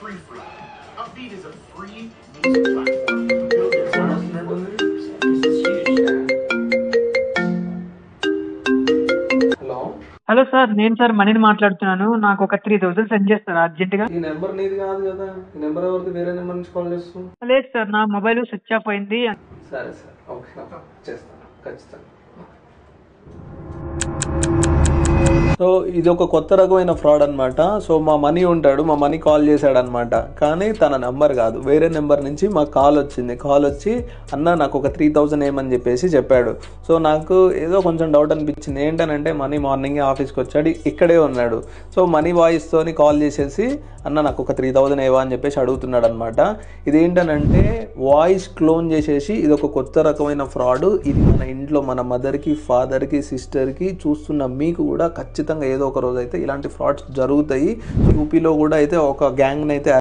free for you. Upbeat is a free music platform built entirely. Hello sir, నేను sir మనీని మాట్లాడుతున్నాను. నాకు ఒక 3000 సెండ్ చేస్తారా అర్జెంటుగా? ఈ నెంబర్ నీది కాదు కదా, ఈ నెంబర్ ఎవరిది? వేరే నెంబర్ నుంచి కాల్ చేస్తాను. లేదు సార్, నా మొబైల్ స్విచ్ ఆఫ్ అయింది. సరే సార్, ఓకే, చేస్తాను ఖచ్చితంగా. సో ఇది ఒక కొత్త రకమైన ఫ్రాడ్ అనమాట. సో మా మనీ ఉంటాడు, మా మనీ కాల్ చేశాడు అనమాట. కానీ తన నెంబర్ కాదు, వేరే నెంబర్ నుంచి మాకు కాల్ వచ్చింది. కాల్ వచ్చి అన్న నాకు ఒక 3000 ఏమని చెప్పేసి చెప్పాడు. సో నాకు ఏదో కొంచెం డౌట్ అనిపించింది. ఏంటనంటే మనీ మార్నింగే ఆఫీస్కి వచ్చాడు, ఇక్కడే ఉన్నాడు. సో మనీ వాయిస్తోని కాల్ చేసేసి అన్న నాకు ఒక 3000 ఏవా అని చెప్పేసి అడుగుతున్నాడు అనమాట. ఇదేంటనంటే వాయిస్ క్లోన్ చేసేసి ఇది ఒక కొత్త రకమైన ఫ్రాడ్. ఇది మన ఇంట్లో మన మదర్కి, ఫాదర్కి, సిస్టర్కి, చూస్తున్న మీకు కూడా ఖచ్చితంగా ఏదో ఒక రోజు అయితే ఇలాంటి ఫ్రాడ్స్ జరుగుతాయి. యూపీలో కూడా అయితే ఒక గ్యాంగ్ని అయితే